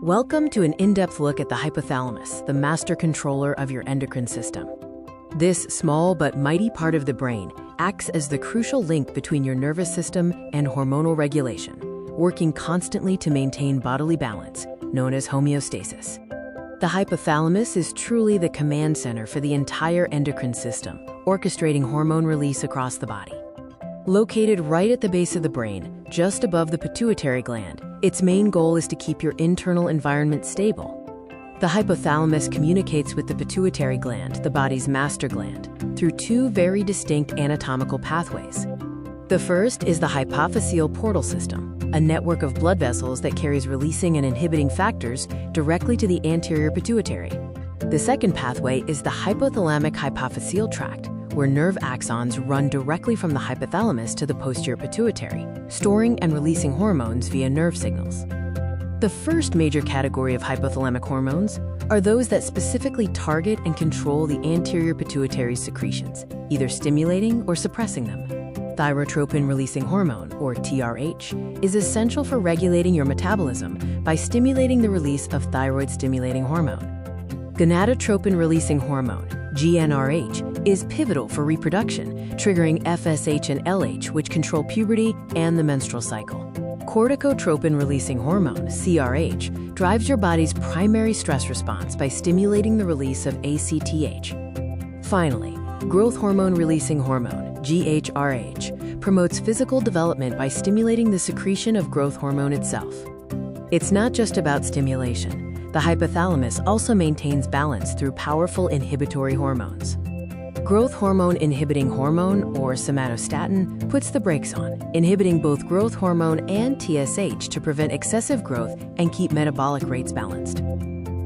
Welcome to an in-depth look at the hypothalamus, the master controller of your endocrine system. This small but mighty part of the brain acts as the crucial link between your nervous system and hormonal regulation, working constantly to maintain bodily balance, known as homeostasis. The hypothalamus is truly the command center for the entire endocrine system, orchestrating hormone release across the body. Located right at the base of the brain, just above the pituitary gland, its main goal is to keep your internal environment stable. The hypothalamus communicates with the pituitary gland, the body's master gland, through two very distinct anatomical pathways. The first is the hypophyseal portal system, a network of blood vessels that carries releasing and inhibiting factors directly to the anterior pituitary. The second pathway is the hypothalamic-hypophyseal tract, where nerve axons run directly from the hypothalamus to the posterior pituitary, storing and releasing hormones via nerve signals. The first major category of hypothalamic hormones are those that specifically target and control the anterior pituitary secretions, either stimulating or suppressing them. Thyrotropin-releasing hormone, or TRH, is essential for regulating your metabolism by stimulating the release of thyroid-stimulating hormone. Gonadotropin-releasing hormone, GnRH, is pivotal for reproduction, triggering FSH and LH, which control puberty and the menstrual cycle. Corticotropin-releasing hormone, CRH, drives your body's primary stress response by stimulating the release of ACTH. Finally, growth hormone-releasing hormone, GHRH, promotes physical development by stimulating the secretion of growth hormone itself. It's not just about stimulation. The hypothalamus also maintains balance through powerful inhibitory hormones. Growth hormone inhibiting hormone, or somatostatin, puts the brakes on, inhibiting both growth hormone and TSH to prevent excessive growth and keep metabolic rates balanced.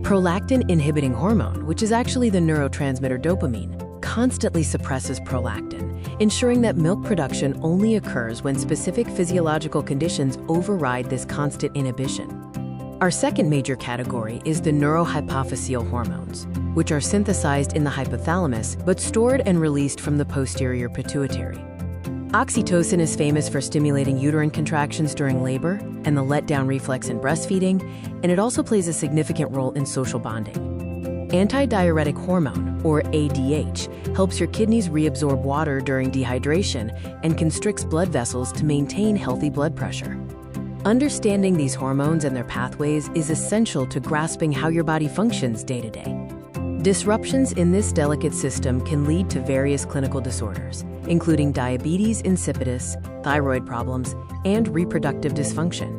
Prolactin inhibiting hormone, which is actually the neurotransmitter dopamine, constantly suppresses prolactin, ensuring that milk production only occurs when specific physiological conditions override this constant inhibition. Our second major category is the neurohypophyseal hormones, which are synthesized in the hypothalamus but stored and released from the posterior pituitary. Oxytocin is famous for stimulating uterine contractions during labor and the letdown reflex in breastfeeding, and it also plays a significant role in social bonding. Antidiuretic hormone, or ADH, helps your kidneys reabsorb water during dehydration and constricts blood vessels to maintain healthy blood pressure. Understanding these hormones and their pathways is essential to grasping how your body functions day to day. Disruptions in this delicate system can lead to various clinical disorders, including diabetes insipidus, thyroid problems, and reproductive dysfunction.